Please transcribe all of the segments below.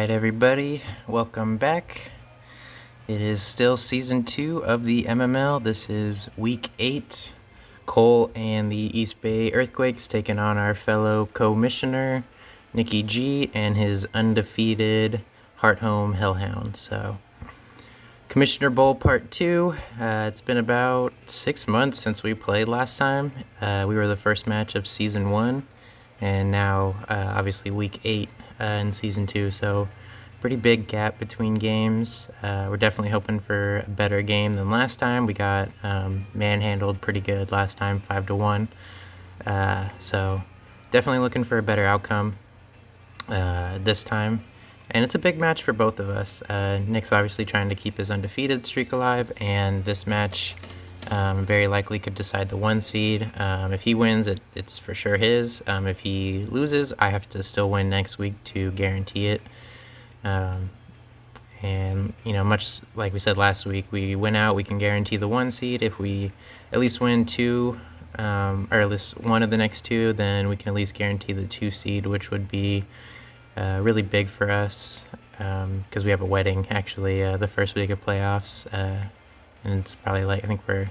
Alright everybody, welcome back. It is still Season 2 of the MML. This is Week 8. Cole and the East Bay Earthquakes taking on our fellow co-missioner, NickyG, and his undefeated Hearthome Hell Hounds. So, Commissioner Bowl Part 2. It's been about 6 months since we played last time. We were the first match of Season 1, and now obviously Week 8 in Season 2, so pretty big gap between games. We're definitely hoping for a better game than last time. We got manhandled pretty good last time, 5-1. So definitely looking for a better outcome this time. And it's a big match for both of us. Nick's obviously trying to keep his undefeated streak alive, and this match very likely could decide the 1 seed. If he wins, it's for sure his. If he loses, I have to still win next week to guarantee it. And, you know, much like we said last week, we win out, we can guarantee the 1 seed. If we at least win 2, or at least 1 of the next 2, then we can at least guarantee the 2 seed, which would be really big for us, because we have a wedding, actually, the first week of playoffs. And it's probably like, I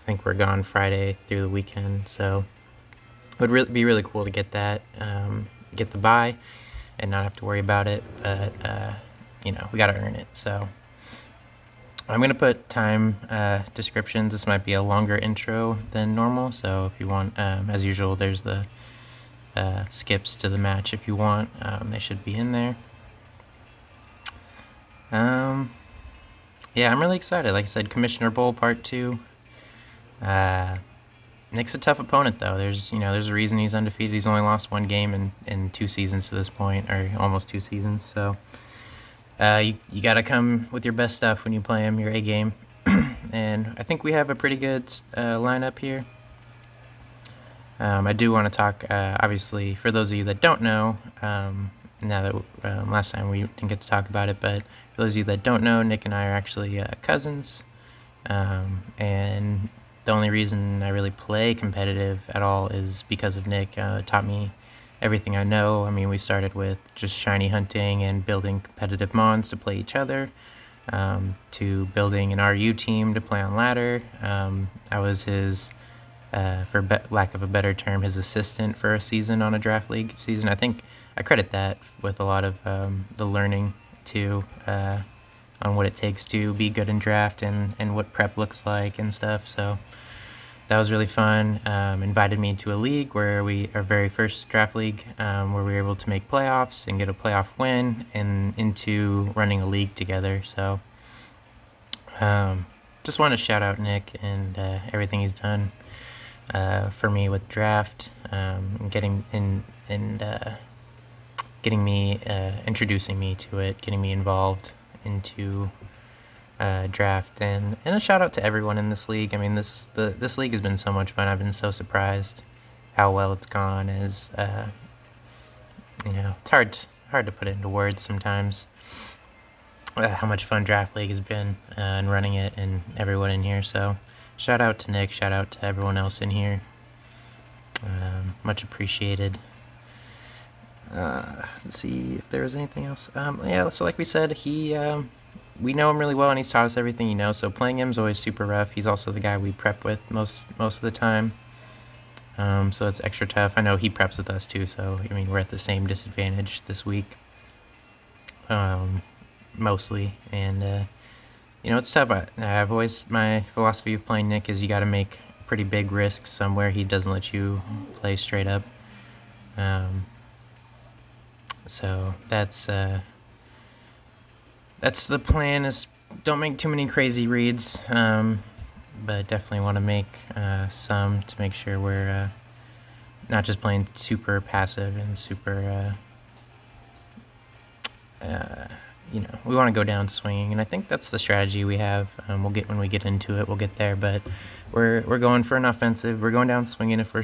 think we're gone Friday through the weekend, so it would be really cool to get that, get the bye and not have to worry about it, but you know, we gotta earn it. So I'm gonna put time descriptions. This might be a longer intro than normal, so if you want, as usual, there's the skips to the match if you want. They should be in there. Yeah, I'm really excited. Like I said, Commissioner Bowl Part 2. Nick's a tough opponent, though. There's a reason he's undefeated. He's only lost 1 game in 2 seasons to this point, or almost 2 seasons. So you gotta come with your best stuff when you play him, your A game. And I think we have a pretty good lineup here. I do want to talk, obviously, for those of you that don't know, now that last time we didn't get to talk about it, but for those of you that don't know, Nick and I are actually cousins, and the only reason I really play competitive at all is because of Nick. Taught me everything I know. I mean, we started with just shiny hunting and building competitive mons to play each other, to building an RU team to play on ladder. I was his, for lack of a better term, his assistant for a season on a draft league season. I think I credit that with a lot of the learning too, on what it takes to be good in draft and what prep looks like and stuff. So that was really fun. Invited me to a league where our very first draft league, where we were able to make playoffs and get a playoff win, and into running a league together. So just want to shout out Nick and everything he's done for me with draft, getting me, introducing me to it, getting me involved into draft, and a shout out to everyone in this league. I mean, this league has been so much fun. I've been so surprised how well it's gone. It's hard to put it into words sometimes, how much fun draft league has been, and running it, and everyone in here. So shout out to Nick, shout out to everyone else in here. Much appreciated. Let's see if there was anything else. Yeah, so like we said, we know him really well, and he's taught us everything he knows, so playing him is always super rough. He's also the guy we prep with most of the time, so it's extra tough. I know he preps with us too, so I mean, we're at the same disadvantage this week, mostly. And you know, it's tough. I've always, my philosophy of playing Nick is you got to make pretty big risks somewhere. He doesn't let you play straight up. So that's the plan, is don't make too many crazy reads, but definitely want to make some to make sure we're not just playing super passive and super, you know, we want to go down swinging, and I think that's the strategy we have. When we get into it, we'll get there, but we're going for an offensive. We're going down swinging. If we're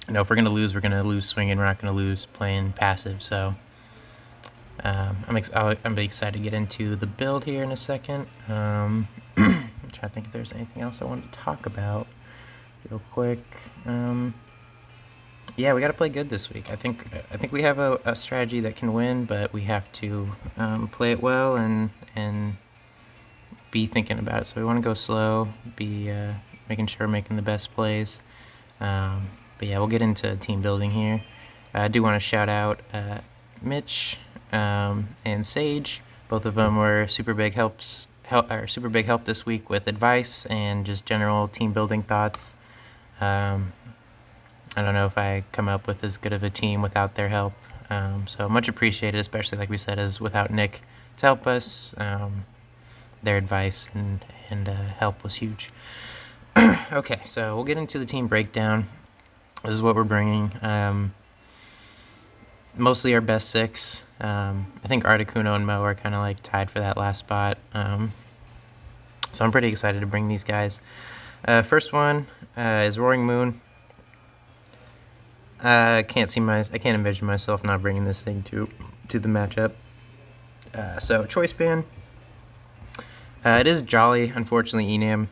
you know, if we're gonna lose, we're gonna lose swinging. We're not gonna lose playing passive. So I'm excited to get into the build here in a second. I'm trying to think if there's anything else I wanted to talk about real quick. Yeah, we got to play good this week. I think we have a strategy that can win, but we have to play it well and be thinking about it. So we want to go slow, be making sure we're making the best plays. But yeah, we'll get into team building here. I do want to shout out Mitch and Sage. Both of them were super big help this week with advice and just general team building thoughts. I don't know if I come up with as good of a team without their help. So much appreciated, especially like we said, as without Nick to help us. Their advice and help was huge. Okay, so we'll get into the team breakdown. This is what we're bringing. Mostly our best six. I think Articuno and Mo are kind of like tied for that last spot. So I'm pretty excited to bring these guys. First one is Roaring Moon. I can't envision myself not bringing this thing to the matchup. So Choice Band. It is Jolly, unfortunately, Enam.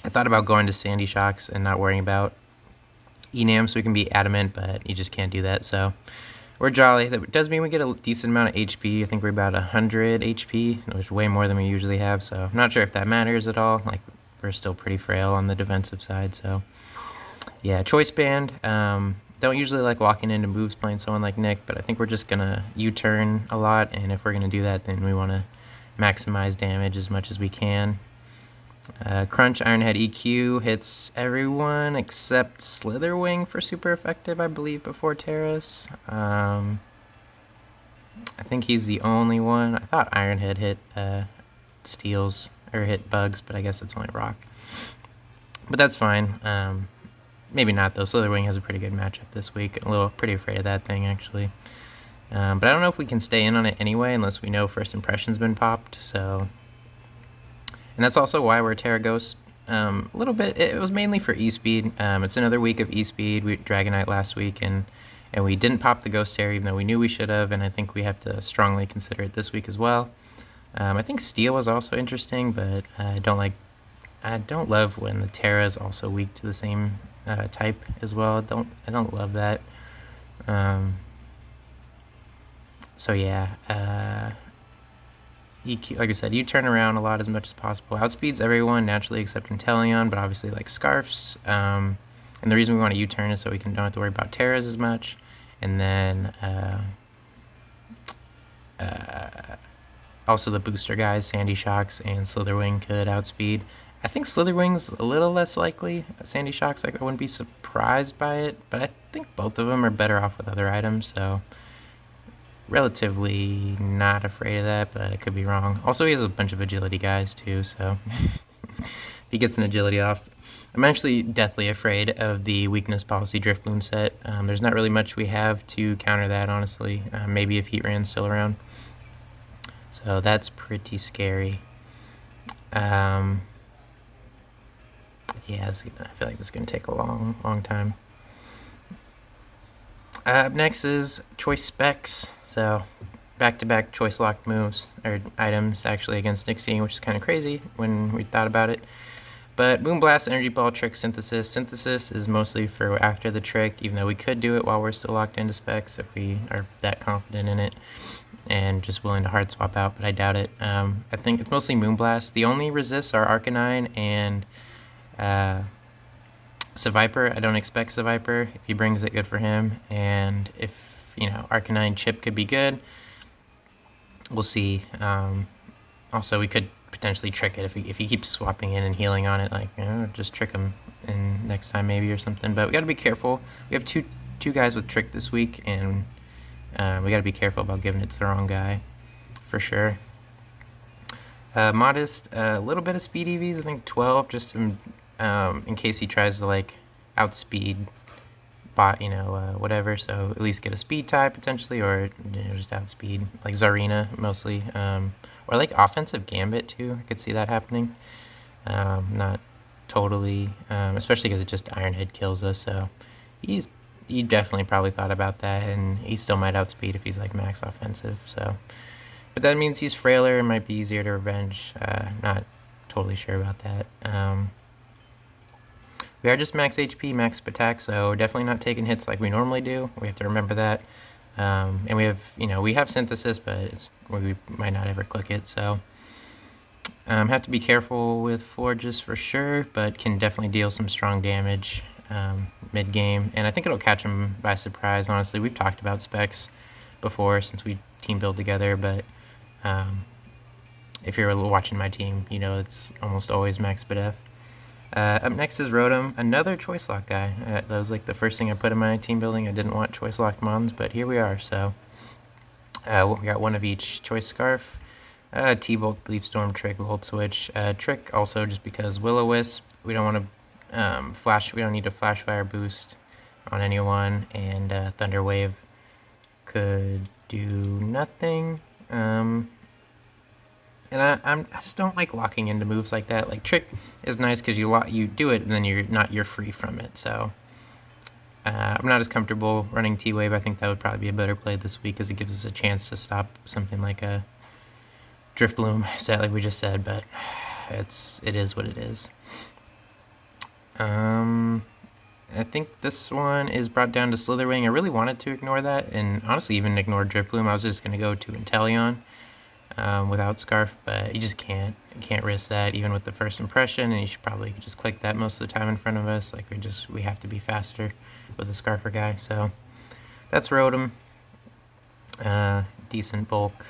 I thought about going to Sandy Shocks and not worrying about Enam so we can be adamant, but you just can't do that. So we're Jolly. That does mean we get a decent amount of HP. I think we're about 100 HP, which is way more than we usually have. So I'm not sure if that matters at all. Like, we're still pretty frail on the defensive side. So yeah, Choice Band. Don't usually like locking into moves playing someone like Nick, but I think we're just gonna U-turn a lot, and if we're gonna do that, then we want to maximize damage as much as we can. Crunch Ironhead EQ hits everyone except Slitherwing for super effective, I believe, before Terrace. I think he's the only one. I thought Ironhead hit steals or hit bugs, but I guess it's only rock. But that's fine. Maybe not though. Slitherwing has a pretty good matchup this week. I'm a little pretty afraid of that thing actually. But I don't know if we can stay in on it anyway unless we know first impression's been popped. So, and that's also why we're Terra Ghost. A little bit. It was mainly for E-Speed. It's another week of E-Speed. We Dragonite last week, and we didn't pop the Ghost Terror even though we knew we should have. And I think we have to strongly consider it this week as well. I think Steel was also interesting, but I don't love when the Terra is also weak to the same type as well. I don't love that. So yeah, EQ, like I said, you turn around a lot as much as possible. Outspeeds everyone naturally except Inteleon, but obviously like Scarfs. And the reason we want to U-turn is so we don't have to worry about Terras as much. And then also the booster guys, Sandy Shocks and Slitherwing could outspeed. I think Slitherwing's a little less likely. Sandy Shocks, I wouldn't be surprised by it, but I think both of them are better off with other items, so relatively not afraid of that, but I could be wrong. Also, he has a bunch of agility guys too, so if he gets an agility off. I'm actually deathly afraid of the weakness policy Drifblim set. There's not really much we have to counter that, honestly. Maybe if Heatran's still around. So that's pretty scary. Yeah, I feel like this is going to take a long time. Up next is Choice Specs. So back-to-back choice locked moves, or items actually against NickyG, which is kind of crazy when we thought about it. But Moonblast, Energy Ball, Trick, Synthesis. Synthesis is mostly for after the trick, even though we could do it while we're still locked into specs if we are that confident in it and just willing to hard swap out, but I doubt it. I think it's mostly Moonblast. The only resists are Arcanine and Seviper. I don't expect Seviper. If he brings it, good for him. And if, Arcanine chip could be good, we'll see. Also, we could potentially trick it if he keeps swapping in and healing on it, like, just trick him in next time maybe or something. But we got to be careful. We have two guys with trick this week, and we got to be careful about giving it to the wrong guy, for sure. Modest, a little bit of speed EVs, I think 12, just in case he tries to like outspeed bot, whatever. So at least get a speed type potentially, or just outspeed like Tsareena mostly, or like offensive Gambit too. I could see that happening. Not totally, especially because it just Ironhead kills us. So he definitely probably thought about that, and he still might outspeed if he's like max offensive. So, but that means he's frailer and might be easier to revenge. Not totally sure about that. We are just max HP, max attack, so definitely not taking hits like we normally do. We have to remember that. And we have, we have synthesis, but we might not ever click it, so have to be careful with Florges for sure, but can definitely deal some strong damage mid-game, and I think it'll catch him by surprise. Honestly, we've talked about specs before since we team build together, but if you're watching my team, it's almost always max BDF. Up next is Rotom, another choice lock guy. That was like the first thing I put in my team building. I didn't want choice locked mons, but here we are. So we got one of each choice scarf. T-Bolt, Leaf Storm, Trick, Volt Switch. Trick also just because Will-O-Wisp. We don't want to flash. We don't need a Flash Fire boost on anyone, and Thunder Wave could do nothing. And I just don't like locking into moves like that. Like Trick is nice because you do it and then you're free from it. So I'm not as comfortable running T-Wave. I think that would probably be a better play this week because it gives us a chance to stop something like a Drifblim set like we just said. But it is what it is. I think this one is brought down to Slitherwing. I really wanted to ignore that, and honestly even ignore Drifblim. I was just going to go to Inteleon without Scarf, but you just can't risk that even with the first impression, and you should probably just click that most of the time in front of us. Like we have to be faster with the Scarfer guy. So that's Rotom. Decent bulk.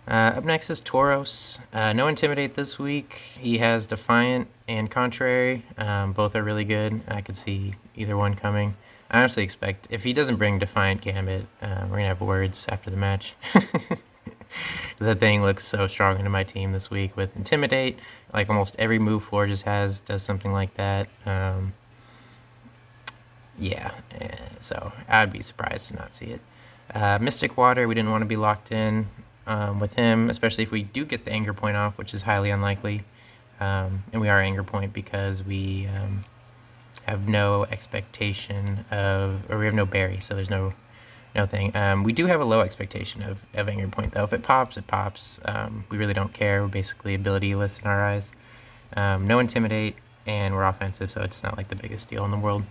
Up next is Tauros. No Intimidate this week. He has Defiant and Contrary. Both are really good. I could see either one coming. I honestly expect, if he doesn't bring Defiant Gambit, we're going to have words after the match. That thing looks so strong into my team this week with Intimidate. Like almost every move Florges has does something like that. Yeah, so I'd be surprised to not see it. Mystic Water, we didn't want to be locked in with him, especially if we do get the Anger Point off, which is highly unlikely. And we are Anger Point because we have no expectation of, or we have no berry, so there's no thing. We do have a low expectation of Anger Point, though. If it pops, it pops. We really don't care. We're basically ability-less in our eyes. No Intimidate, and we're offensive, so it's not like the biggest deal in the world.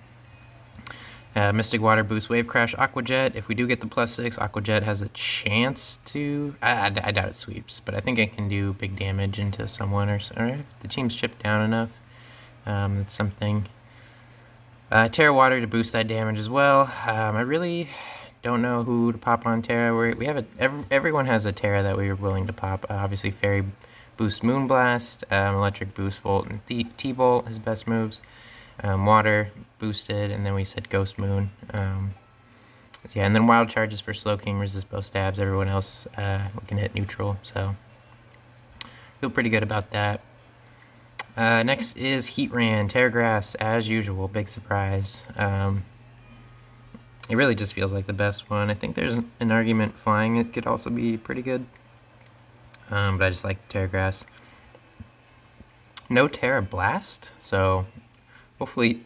Mystic Water boost Wave Crash Aqua Jet. If we do get the +6, Aqua Jet has a chance to... I doubt it sweeps, but I think it can do big damage into someone, or if the team's chipped down enough. It's something. Terra Water to boost that damage as well. I really don't know who to pop on Terra. We have everyone has a Terra that we are willing to pop. Obviously, Fairy boost Moonblast, Electric boost Volt, and T-Bolt, his best moves. Water boosted, and then we said Ghost Moon. Yeah, and then Wild Charges for Slowking, resist both stabs. Everyone else we can hit neutral, so feel pretty good about that. Next is Heatran, Terragrass, as usual, big surprise. It really just feels like the best one. I think there's an argument flying it could also be pretty good, but I just like Terragrass. No Terra Blast, so hopefully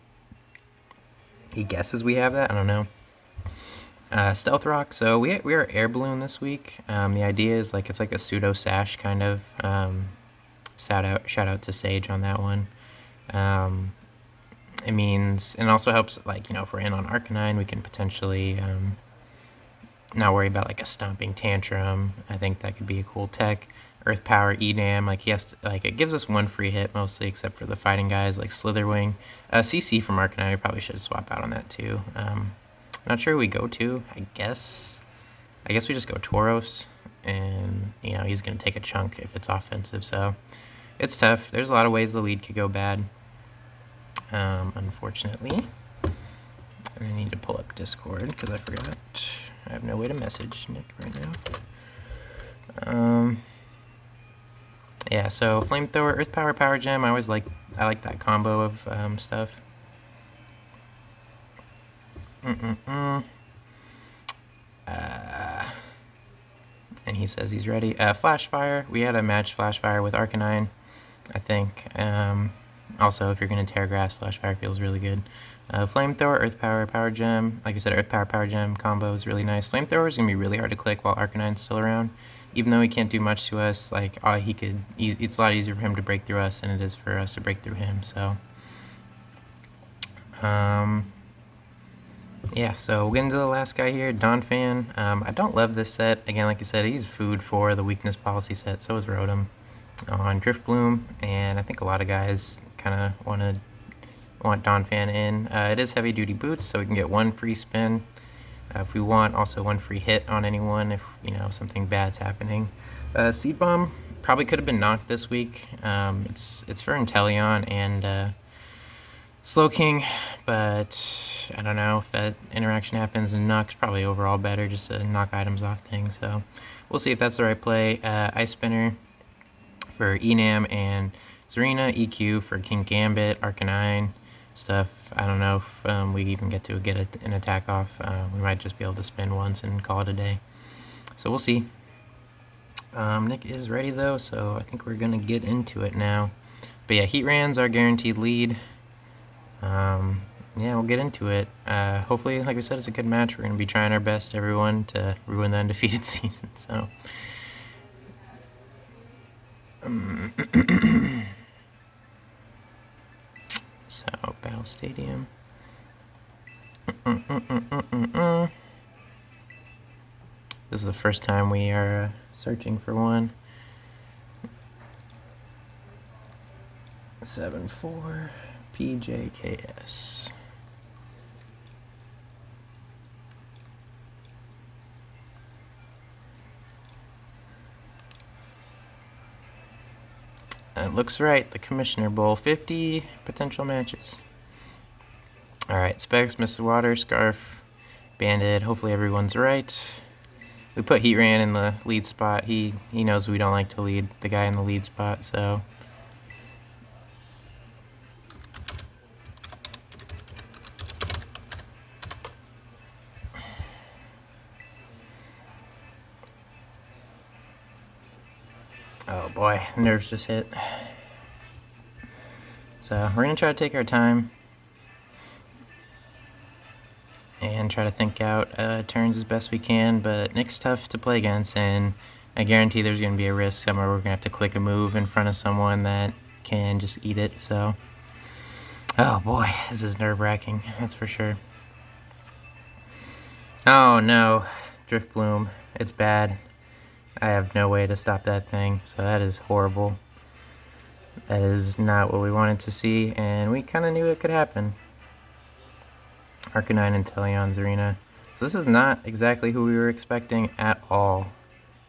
he guesses we have that. I don't know. Stealth Rock. So we are Air Balloon this week. The idea is like it's like a pseudo sash kind of. Shout out to Sage on that one. It means, and also helps, like, if we're in on Arcanine, we can potentially not worry about like a Stomping Tantrum. I think that could be a cool tech. Earth Power, Edam, like it gives us one free hit mostly, except for the fighting guys like Slitherwing. CC from Arcanine, we probably should swap out on that too. Not sure who we go to. I guess we just go Tauros, and he's gonna take a chunk if it's offensive. So it's tough. There's a lot of ways the lead could go bad. Unfortunately, and I need to pull up Discord because I forgot. I have no way to message Nick right now. Yeah, so Flamethrower, Earth Power, Power Gem. I like that combo of stuff. And he says he's ready. Flash Fire. We had a match Flash Fire with Arcanine, I think. Also, if you're going to Terragrass, Flash Fire feels really good. Flamethrower, Earth Power, Power Gem. Like I said, Earth Power, Power Gem combo is really nice. Flamethrower is going to be really hard to click while Arcanine's still around. Even though he can't do much to us, like it's a lot easier for him to break through us than it is for us to break through him. So Yeah, so we'll get into the last guy here, Donphan. I don't love this set. Again, like I said, he's food for the weakness policy set. So is Rotom on Drifblim, and I think a lot of guys kind of want Donphan in. It is heavy duty boots, so we can get one free spin if we want. Also, one free hit on anyone if something bad's happening. Seed Bomb probably could have been knocked this week. It's for Inteleon and Slowking, but I don't know if that interaction happens, and knock's probably overall better just to knock items off things. So we'll see if that's the right play. Ice Spinner for Enam and Tsareena, EQ for King Gambit, Arcanine stuff. I don't know if we even get an attack off. We might just be able to spin once and call it a day. So we'll see. Nick is ready though, so I think we're gonna get into it now. But yeah, Heatran's our guaranteed lead. Yeah, we'll get into it. Hopefully, like I said, it's a good match. We're going to be trying our best, everyone, to ruin the undefeated season. So, Battle Stadium. This is the first time we are searching for one. 7-4 PJKS. It looks right. The Commissioner Bowl, 50 potential matches. Alright, Specs, Mr. Water, Scarf, Bandit. Hopefully everyone's right. We put Heatran in the lead spot. He knows we don't like to lead the guy in the lead spot, so. Oh boy, nerves just hit. So we're gonna try to take our time and try to think out turns as best we can, but Nick's tough to play against, and I guarantee there's gonna be a risk somewhere we're gonna have to click a move in front of someone that can just eat it, so. Oh boy, this is nerve-wracking, that's for sure. Oh no, Drifblim, it's bad. I have no way to stop that thing, so that is horrible. That is not what we wanted to see, and we kind of knew it could happen. Arcanine Inteleon, Tsareena. So this is not exactly who we were expecting at all.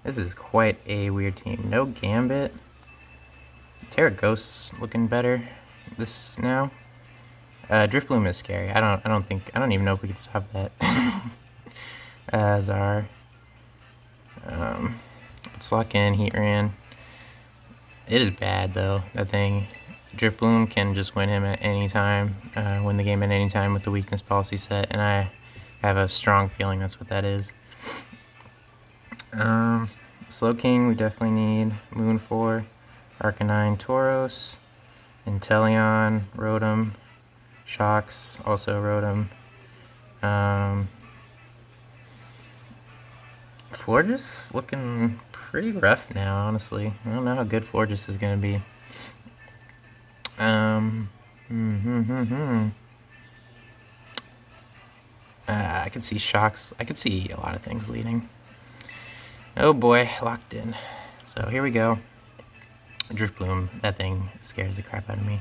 This is quite a weird team. No Gambit. Terra Ghost's looking better this now. Drifblim is scary. I don't even know if we could stop that. As our let's lock in Heatran. It is bad though, that thing. Drifblim can just win him at any time, win the game at any time with the weakness policy set, and I have a strong feeling that's what that is. Slowking, we definitely need Moon for. Arcanine, Tauros, Inteleon, Rotom, Shocks, also Rotom. Florges looking pretty rough now, honestly. I don't know how good Florges is going to be. I could see Shocks. I could see a lot of things leading. Oh boy, locked in. So here we go. Drifblim, that thing scares the crap out of me.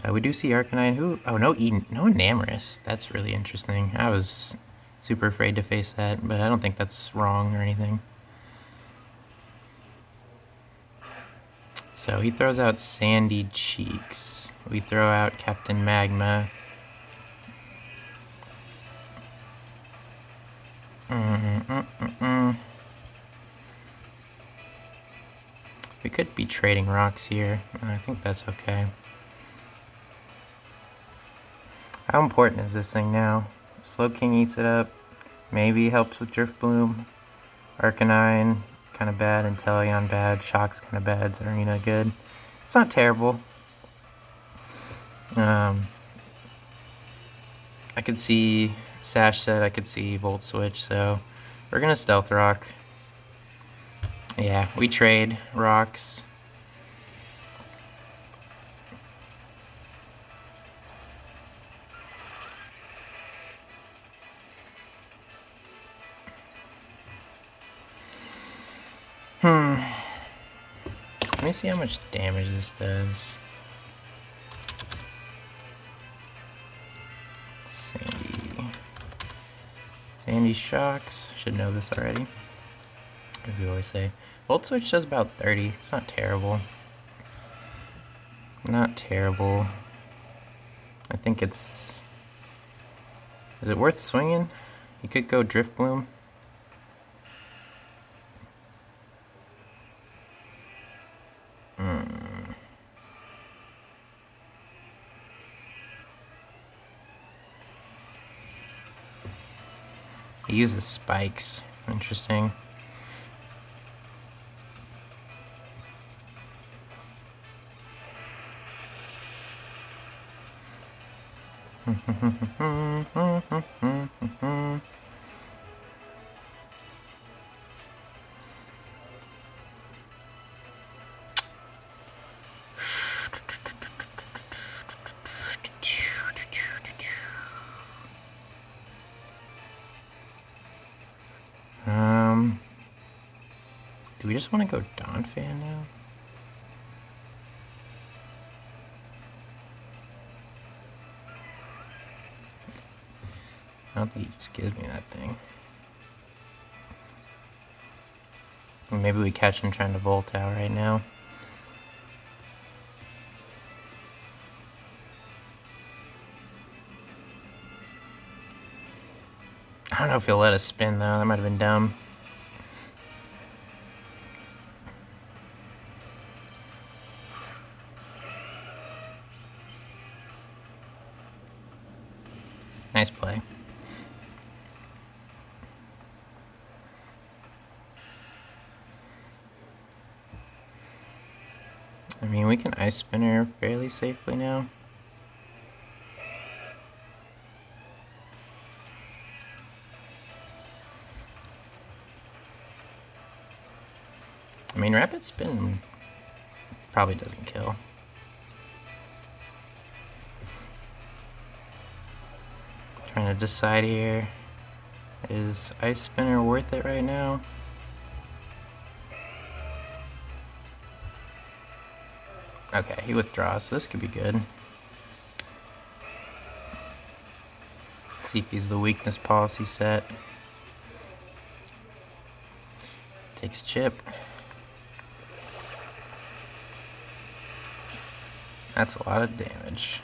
We do see Arcanine, who... Oh, no Enamorous. That's really interesting. I was super afraid to face that, but I don't think that's wrong or anything. So he throws out Sandy Cheeks. We throw out Captain Magma. We could be trading rocks here. I think that's okay. How important is this thing now? Slowking eats it up. Maybe helps with Drifblim. Arcanine, kind of bad. Inteleon, bad. Shock's kind of bad. Tsareena, good. It's not terrible. I could see Sash set. I could see Volt Switch. So we're going to Stealth Rock. Yeah, we trade rocks. Let me see how much damage this does. Sandy shocks. Should know this already, as we always say. Volt switch does about 30. It's not terrible. Not terrible. I think it's... Is it worth swinging? You could go Drifblim. He uses spikes. Interesting. Do we just want to go Donphan now? I don't think he just gives me that thing. Or maybe we catch him trying to Volt out right now. I don't know if he'll let us spin though, that might have been dumb. Nice play. I mean, we can Ice Spinner fairly safely now. I mean, Rapid Spin probably doesn't kill. Trying to decide here, is Ice Spinner worth it right now? Okay, he withdraws, so this could be good. Let's see if he's the weakness policy set. Takes chip. That's a lot of damage.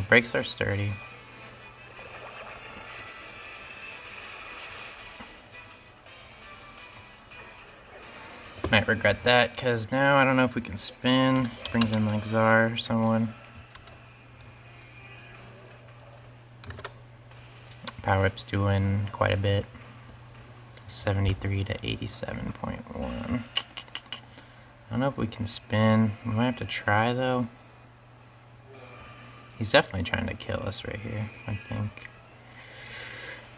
Brakes are sturdy. Might regret that, because now I don't know if we can spin. Brings in like Czar or someone. Power Up's doing quite a bit. 73 to 87.1. I don't know if we can spin. We might have to try though. He's definitely trying to kill us right here, I think.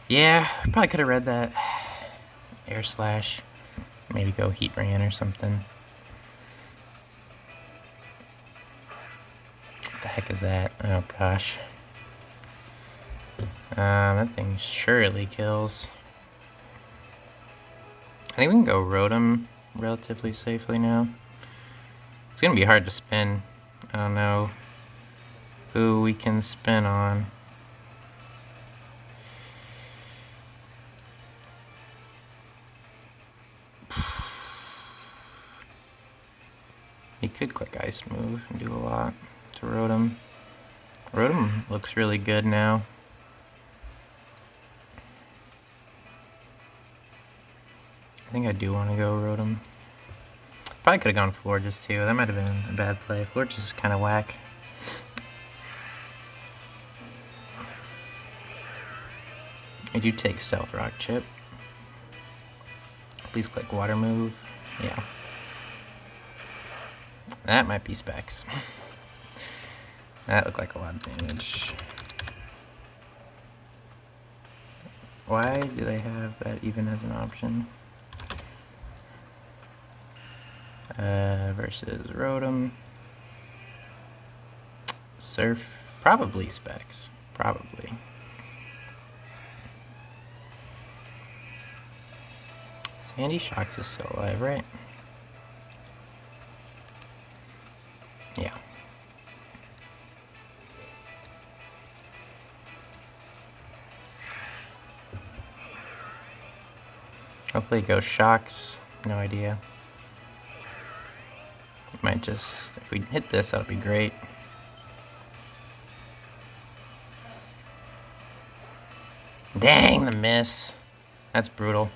Yeah, probably could have read that. Air Slash. Maybe go Heatran or something. What the heck is that? Oh gosh. That thing surely kills. I think we can go Rotom relatively safely now. It's gonna be hard to spin. I don't know who we can spin on. He could click Ice Move and do a lot to Rotom. Rotom looks really good now. I think I do want to go Rotom. Probably could have gone Florges too. That might have been a bad play. Florges is kind of whack. I do take Stealth Rock Chip. Please click Water Move. Yeah. That might be Specs. That looked like a lot of damage. Why do they have that even as an option? versus Rotom. Surf, probably Specs, probably. Sandy Shocks is still alive, right? Yeah. Hopefully it goes Shocks. No idea. Might just, if we hit this, that'll be great. Dang, the miss. That's brutal.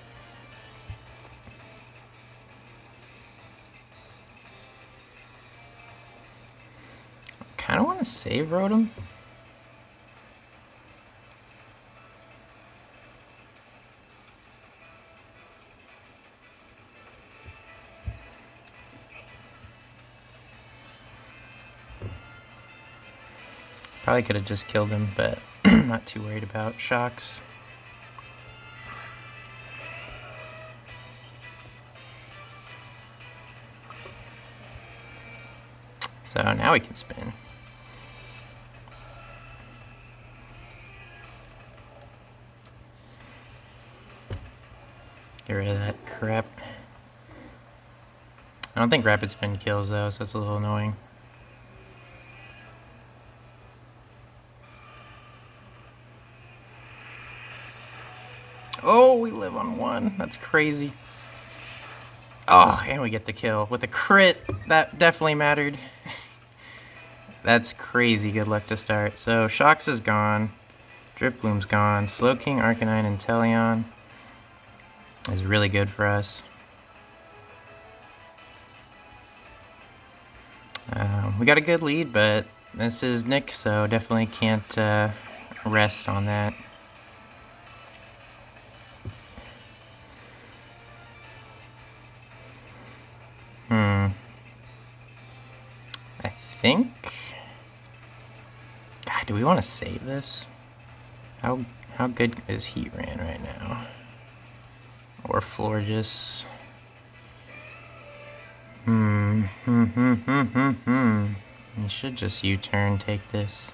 Kind of want to save Rotom. Probably could have just killed him, but I'm not too worried about Shocks. So now we can spin. Get rid of that crap. I don't think Rapid Spin kills though, so it's a little annoying. Oh, we live on 1. That's crazy. Oh, and we get the kill with a crit. That definitely mattered. That's crazy good luck to start. So Shocks is gone. Drifblim's gone. Slowking, Arcanine, Inteleon is really good for us. We got a good lead, but this is Nick, so definitely can't rest on that. I think... God, do we want to save this? How good is Heatran right now? Or Florges? You should just U-turn, take this.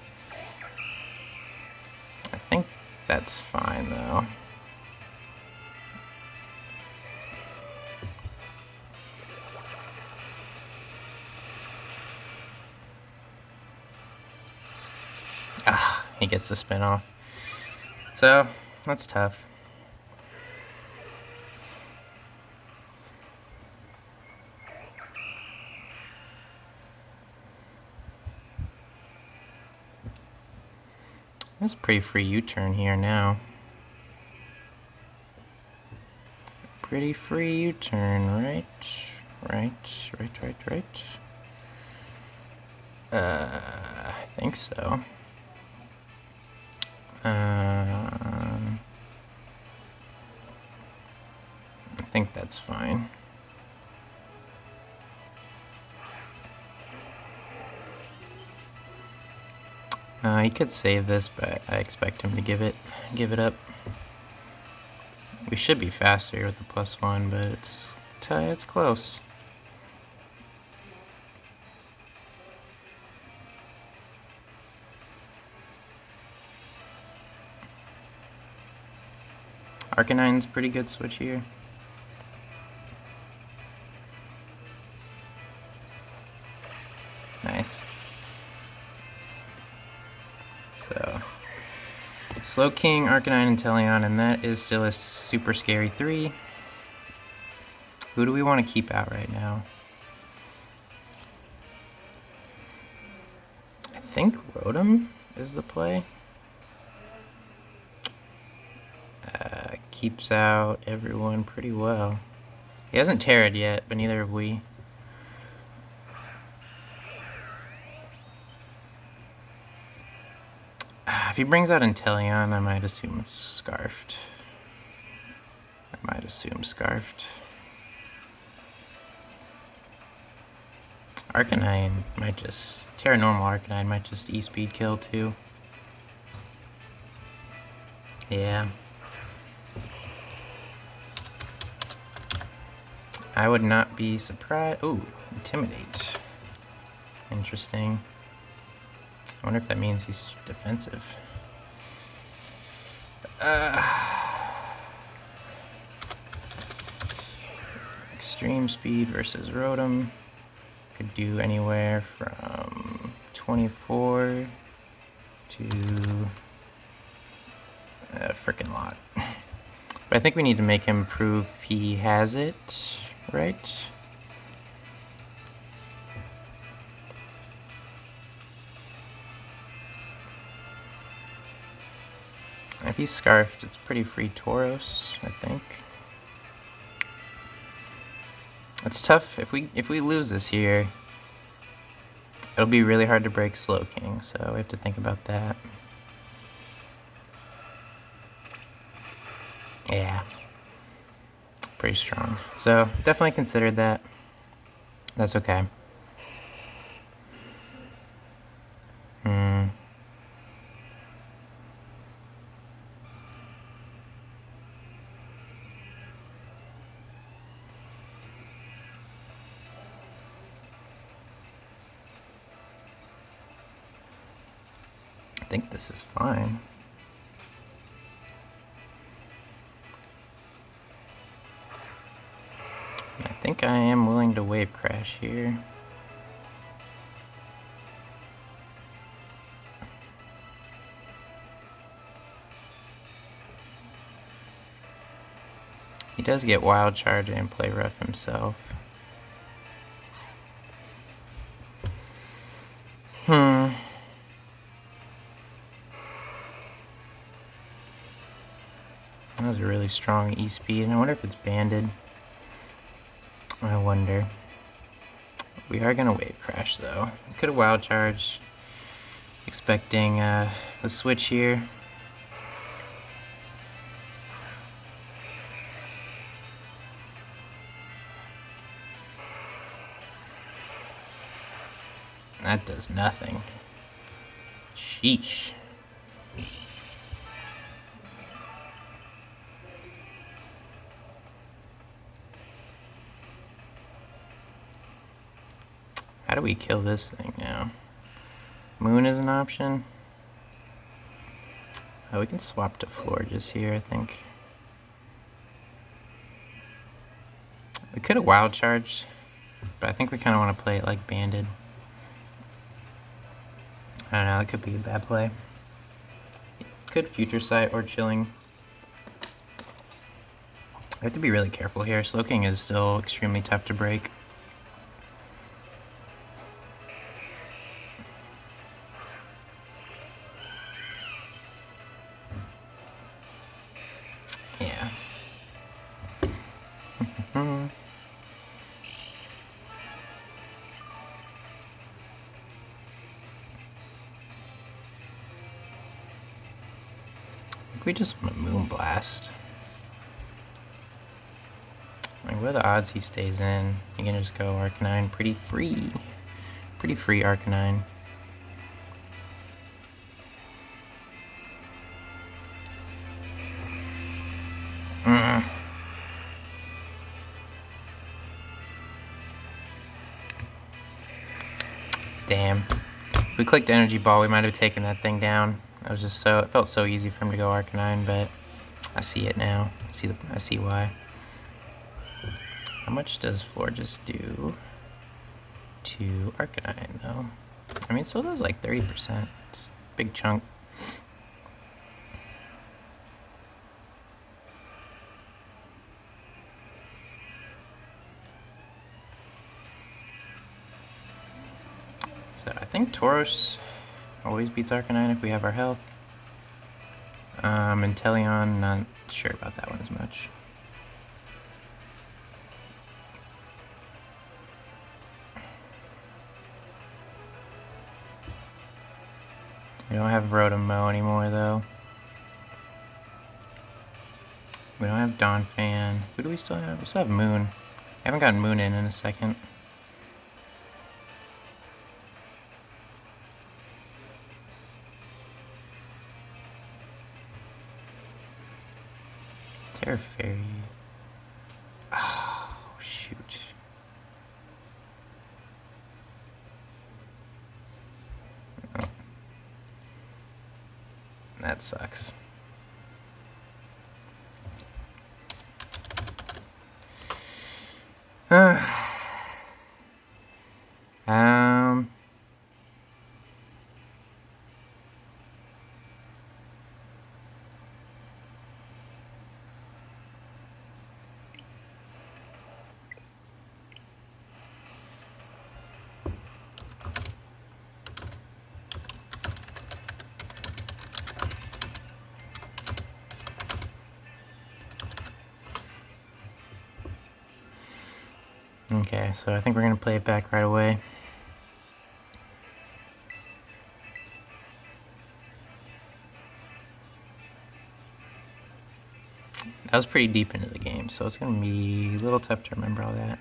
I think that's fine though. Ah, he gets the spin off. So, that's tough. That's a pretty free U-turn here now. Pretty free U-turn, right? Right. I think so. I think that's fine. He could save this, but I expect him to give it up. We should be faster with the +1, but it's close. Arcanine's pretty good switch here. Nice. So, Slowking, Arcanine, Inteleon, and that is still a super scary 3. Who do we want to keep out right now? I think Rotom is the play. Keeps out everyone pretty well. He hasn't Terra'd yet, but neither have we. If he brings out Inteleon, I might assume it's Scarfed. Arcanine might just... Terra Normal Arcanine might just E-Speed kill too. Yeah. I would not be surprised. Ooh, Intimidate. Interesting. I wonder if that means he's defensive. Extreme Speed versus Rotom. Could do anywhere from 24 to a frickin' lot. But I think we need to make him prove he has it, right? If he's Scarfed, it's pretty free Tauros, I think. It's tough. If we lose this here, it'll be really hard to break Slowking, so we have to think about that. Yeah. Pretty strong. So definitely considered that. That's okay. I think this is fine. I think I am willing to wave crash here. He does get Wild Charge and play rough himself. That was a really strong E-Speed. I wonder if it's banded. I wonder. We are gonna wave crash though. Could have Wild Charged. Expecting the switch here. That does nothing. Sheesh. How do we kill this thing now? Moon is an option. Oh, we can swap to Florges here, I think. We could have Wild Charged, but I think we kind of want to play it like banded. I don't know, that could be a bad play. Could Future Sight or Chilling. We have to be really careful here. Slowking is still extremely tough to break. Yeah. We just want to Moonblast. Like, what are the odds he stays in? You can just go Arcanine pretty free. Pretty free Arcanine. Damn. If we clicked Energy Ball, we might have taken that thing down. It was just so, it felt so easy for him to go Arcanine, but I see it now. I see why. How much does Florges do to Arcanine, though? I mean, it still does like 30%. It's a big chunk. So I think Tauros always beats Arcanine if we have our health. Inteleon, not sure about that one as much. We don't have Rotom-Mow anymore, though. We don't have Donphan. Who do we still have? We still have Moon. I haven't gotten Moon in a second. Terra Fairy. Oh, shoot. Oh. That sucks. Okay, so I think we're gonna play it back right away. That was pretty deep into the game, so it's gonna be a little tough to remember all that.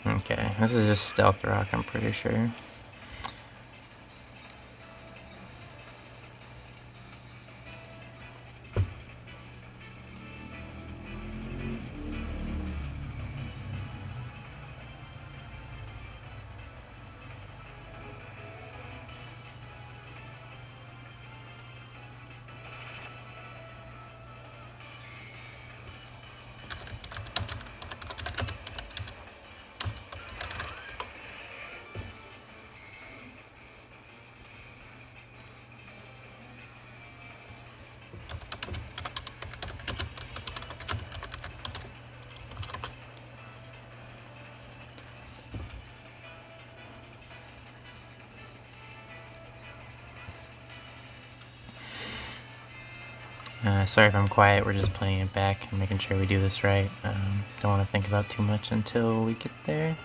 Okay, this is just Stealth Rock, I'm pretty sure. Sorry if I'm quiet, we're just playing it back and making sure we do this right. Don't want to think about too much until we get there.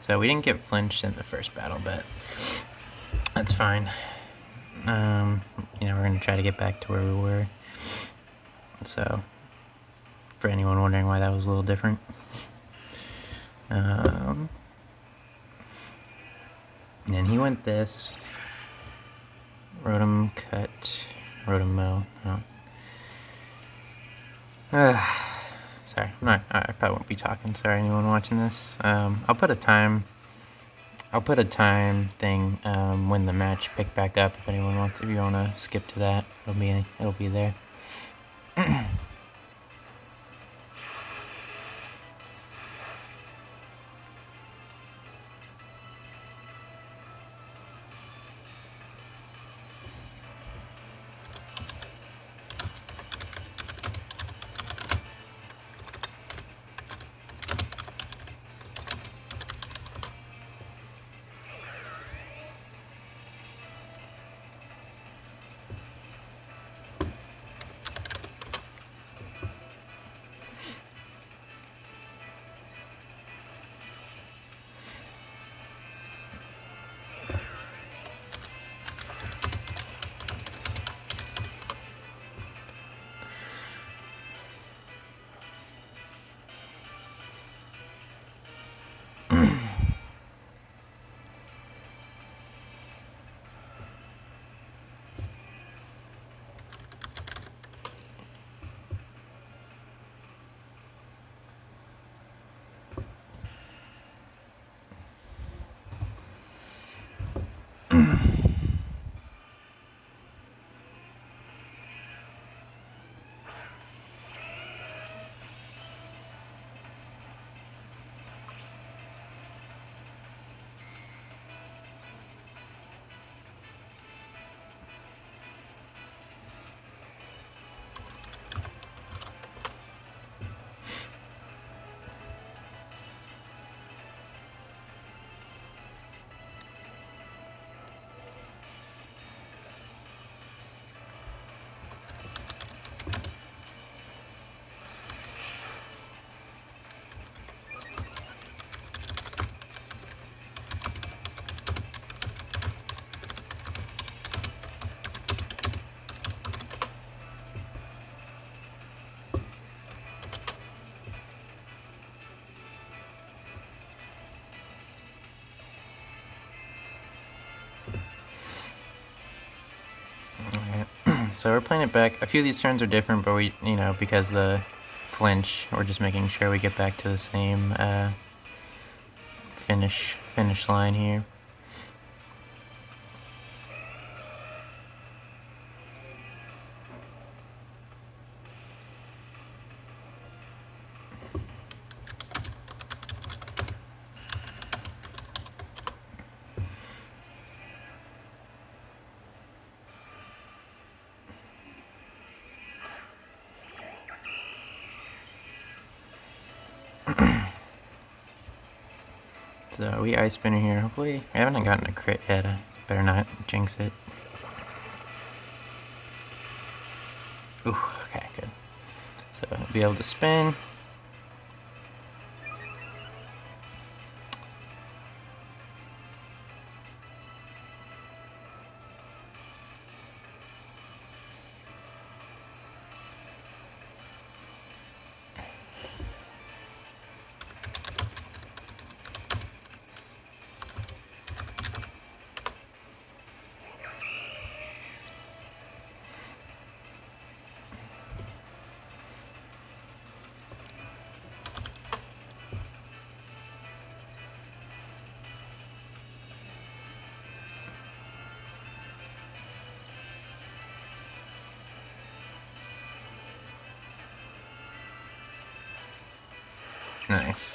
So we didn't get flinched in the first battle, but that's fine. You know, we're gonna try to get back to where we were. So, for anyone wondering why that was a little different. And he went this. Rotom-Mow. Oh. Sorry, I probably won't be talking. Sorry, anyone watching this. I'll put a time thing when the match pick back up. If anyone wants, if you want to skip to that, it'll be there. So we're playing it back. A few of these turns are different, but we, because the flinch, we're just making sure we get back to the same finish line here. So we ice spinner here. Hopefully, I haven't gotten a crit yet. I better not jinx it. Ooh, okay, good. So I'll be able to spin. Nice.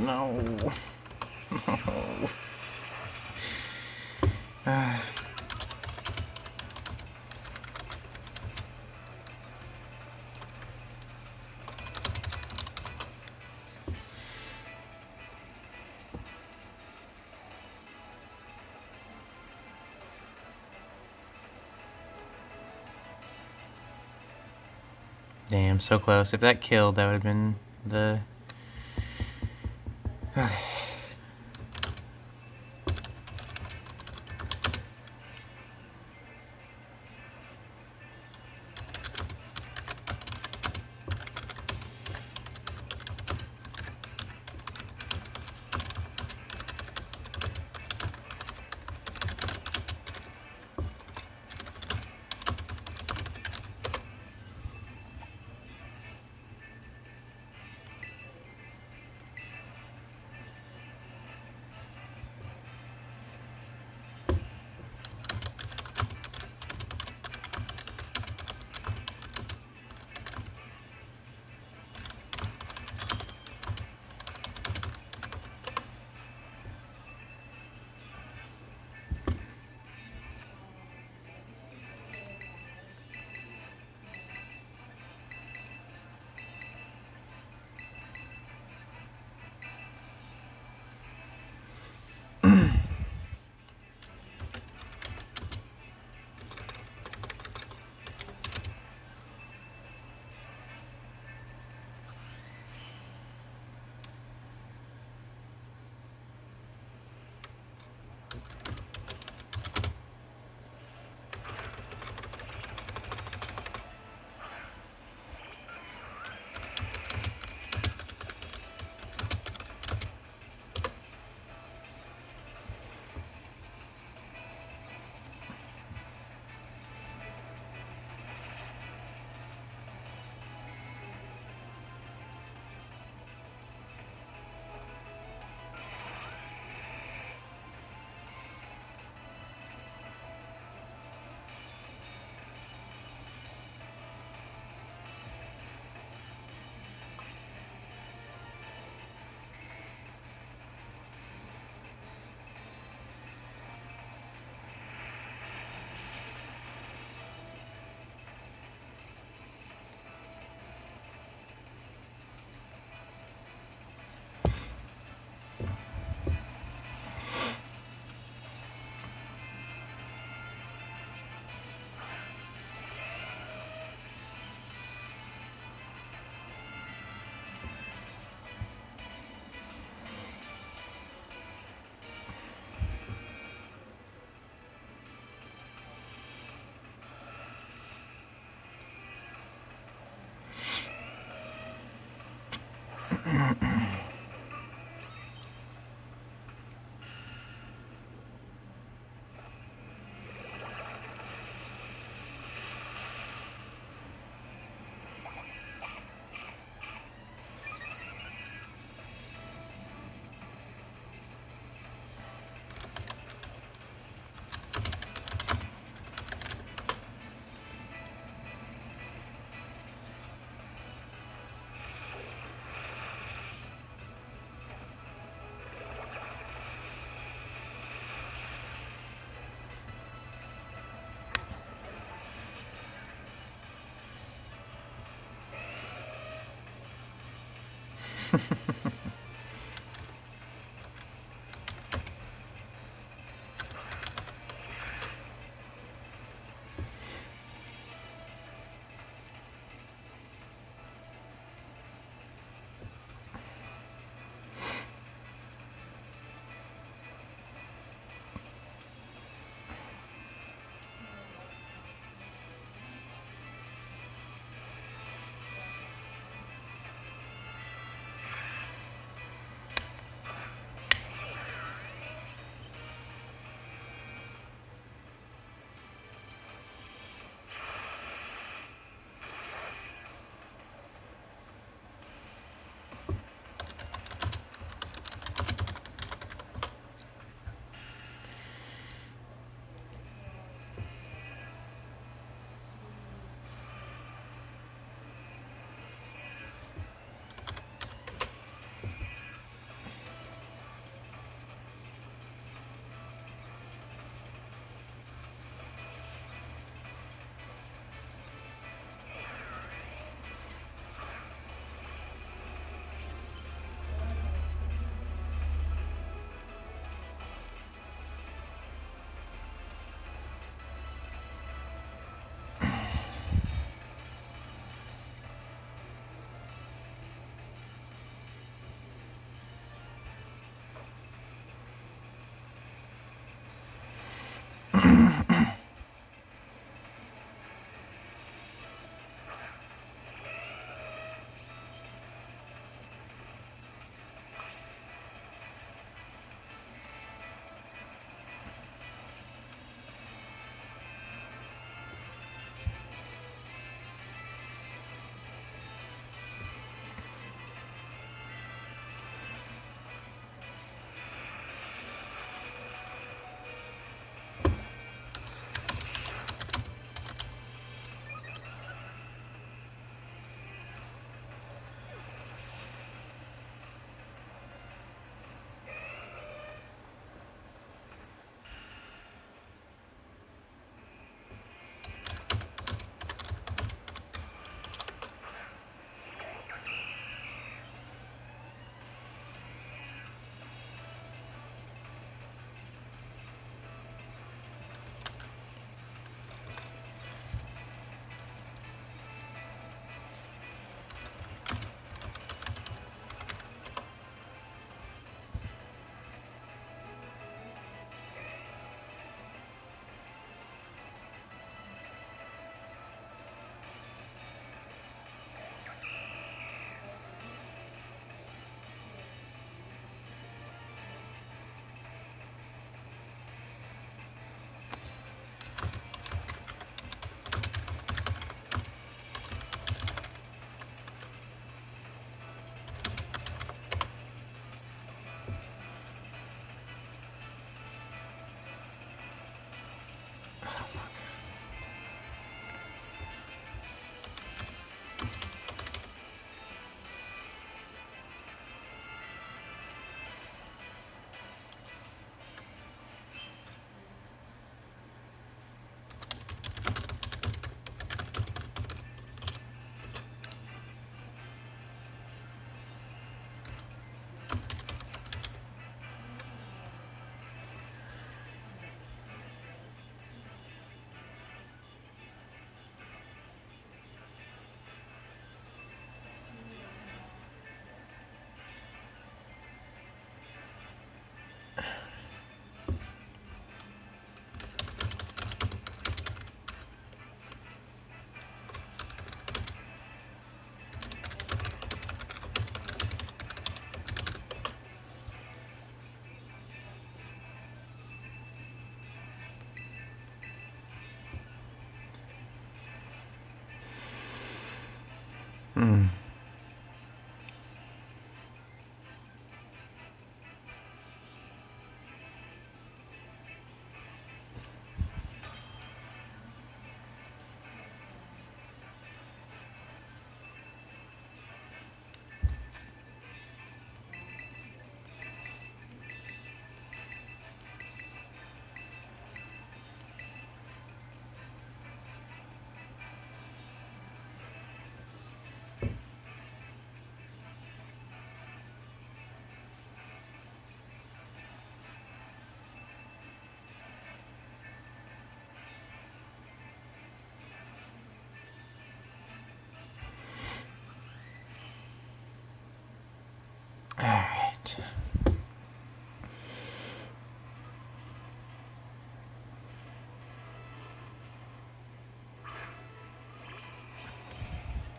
No. No. Damn, so close. If that killed, that would have been the... Alright.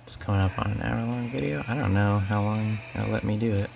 It's coming up on an hour-long video. I don't know how long they'll let me do it.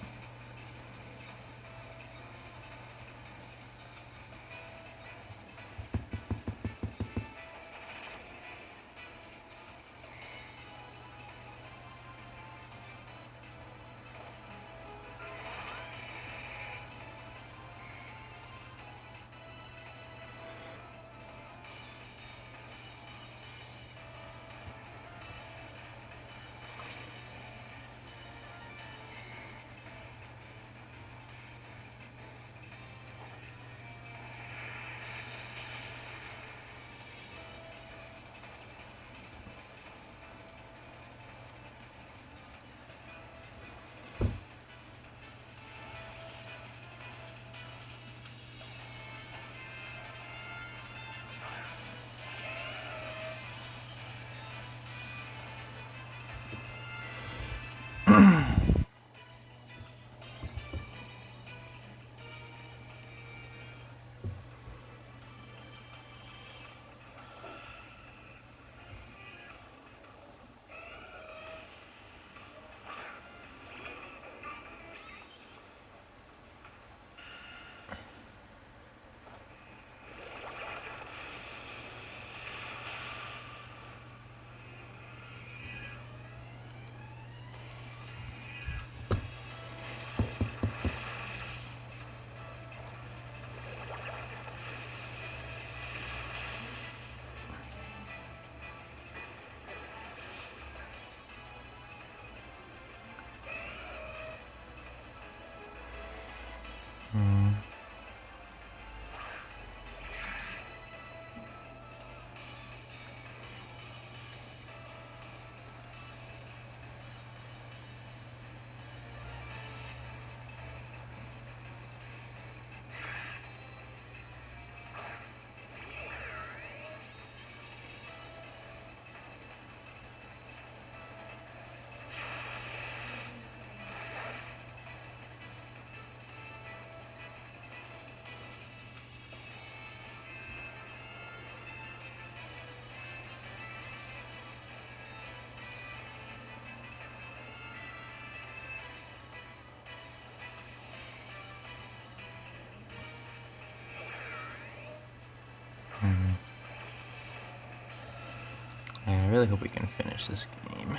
I really hope we can finish this game.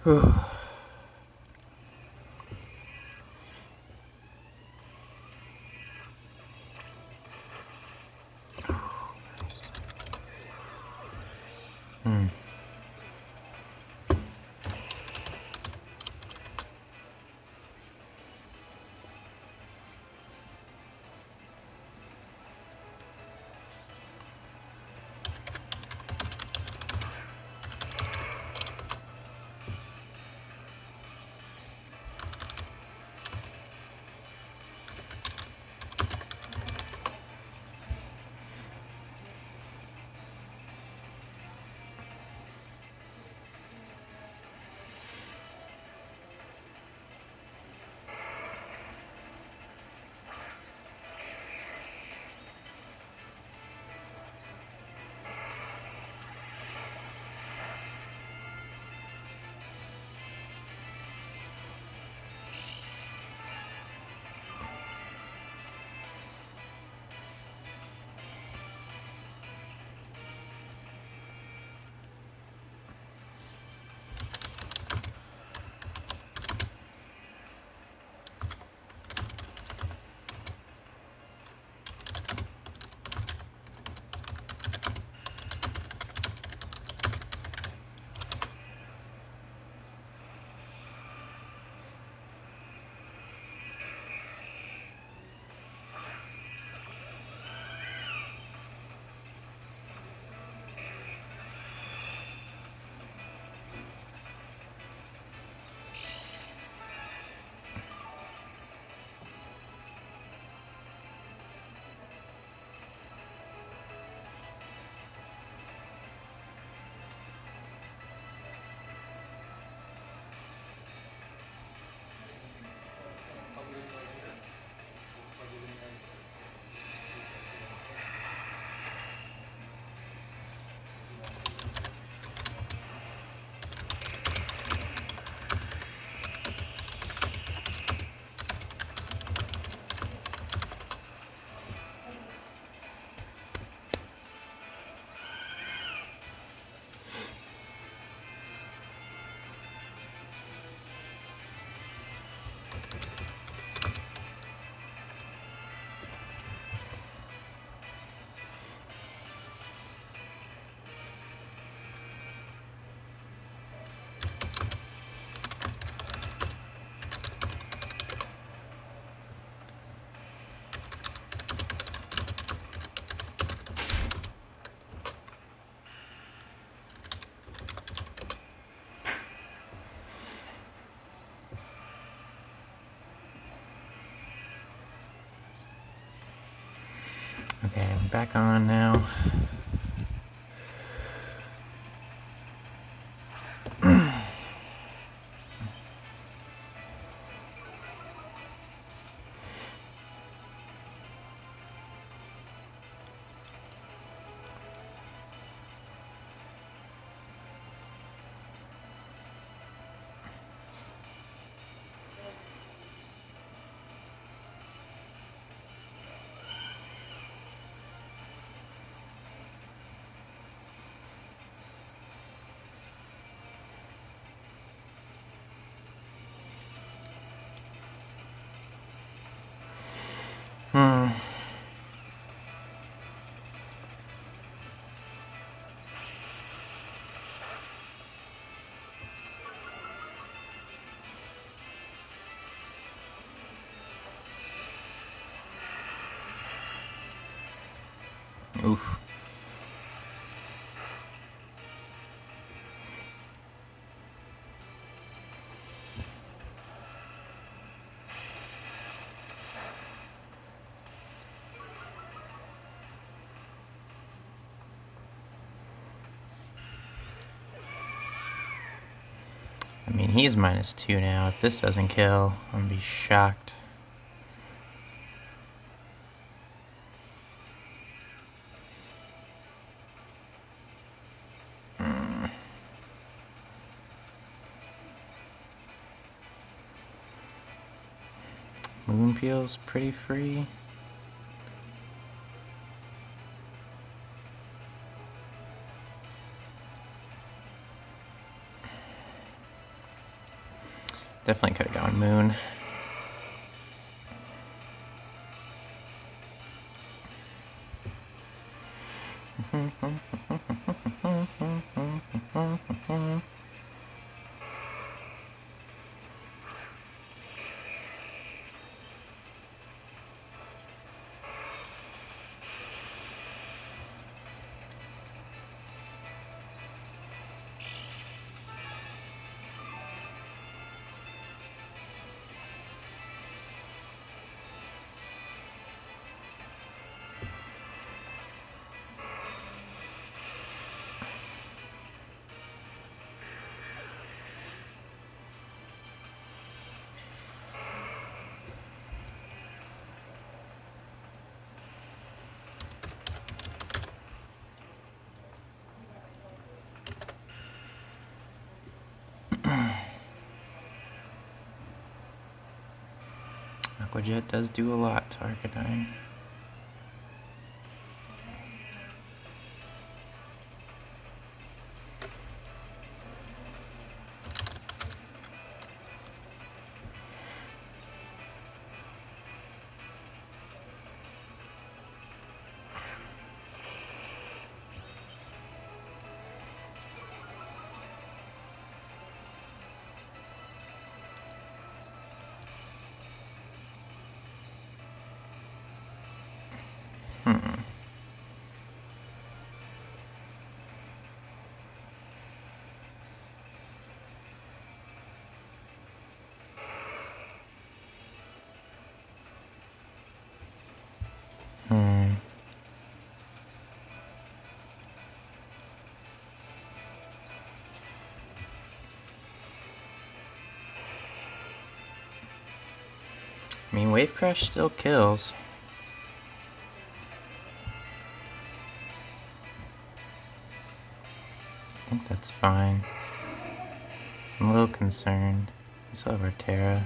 Whew. Hmm. Okay, I'm back on now. Hmm. Oof. I mean, he's -2 now. If this doesn't kill, I'm gonna be shocked. Moonpeel's pretty free. Definitely could have gone Moon. Aqua Jet does do a lot to Arcanine. I mean, Wave Crash still kills. I think that's fine. I'm a little concerned. We still have our Terra.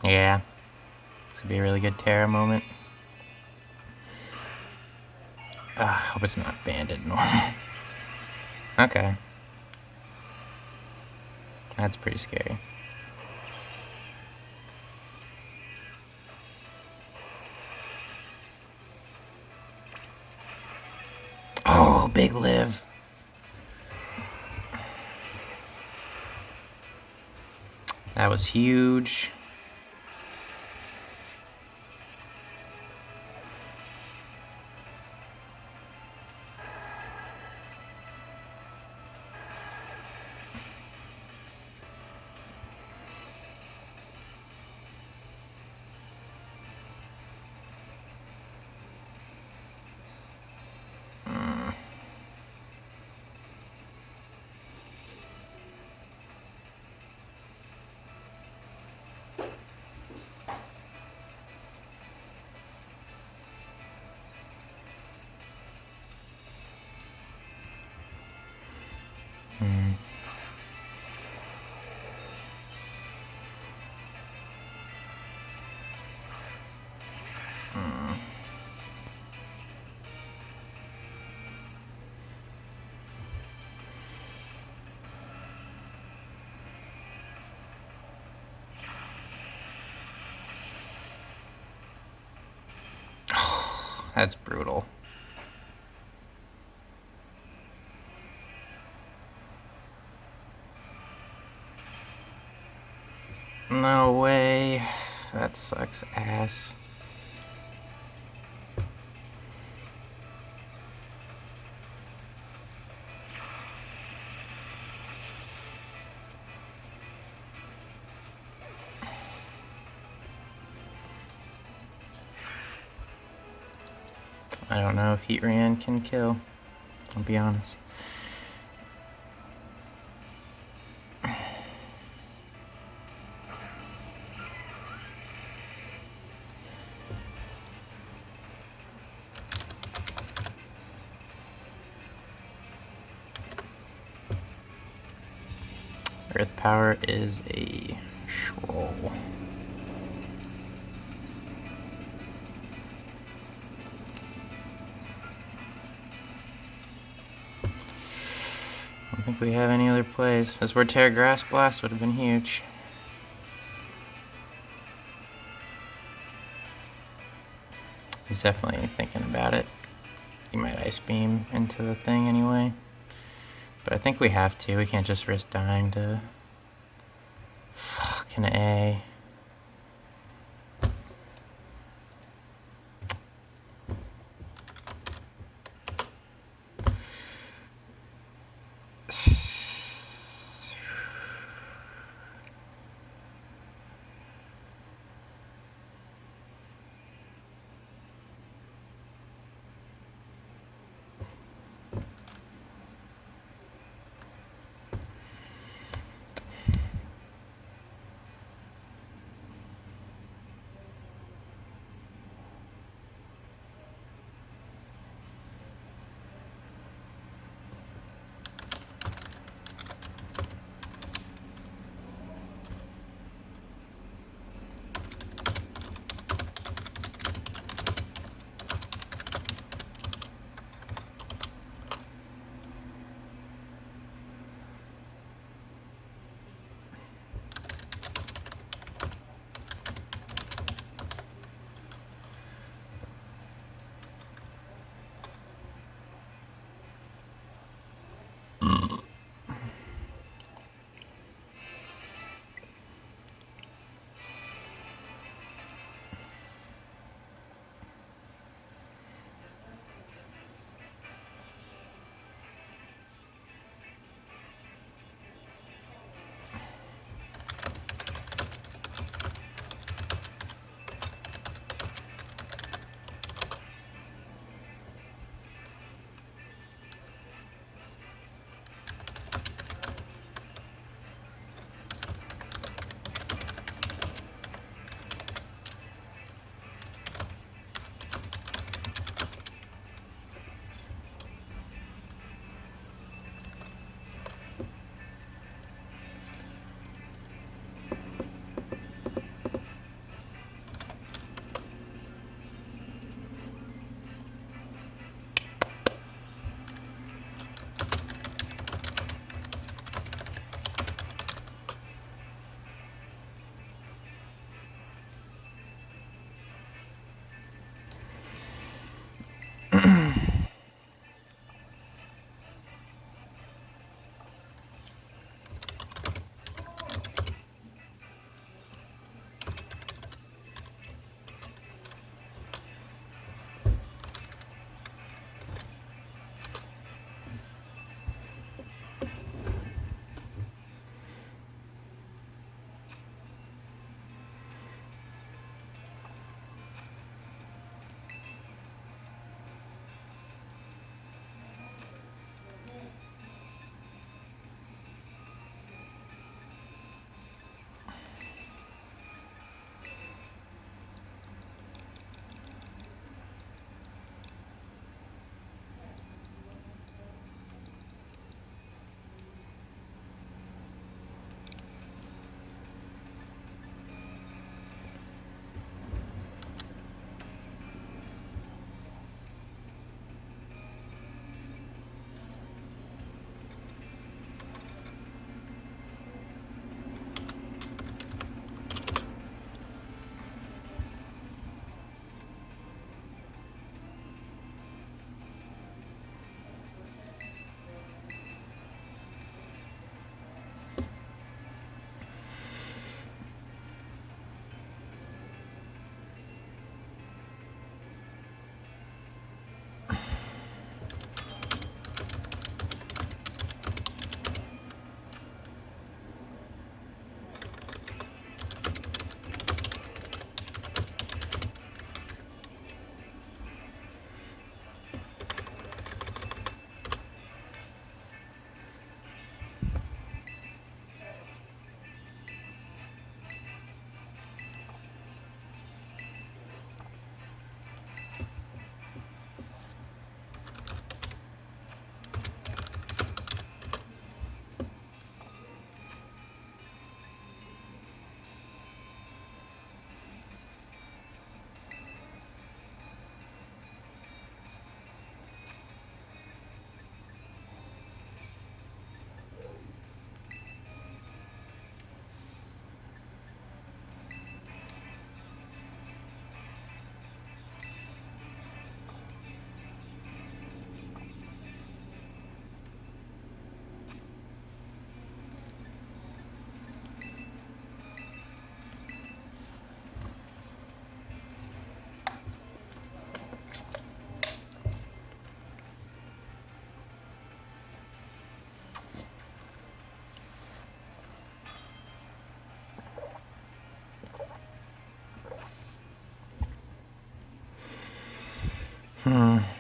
Yeah. This could be a really good Terra moment. I hope it's not banded normal. Okay. That's pretty scary. Oh, big live. That was huge. That's brutal. No way. That sucks ass. I don't know if Heatran can kill, I'll be honest. Earth Power is a troll. think we have any other plays. That's where Terra Grass Blast would have been huge. He's definitely thinking about it. He might Ice Beam into the thing anyway. But I think we have to. We can't just risk dying to fucking A. Hmm.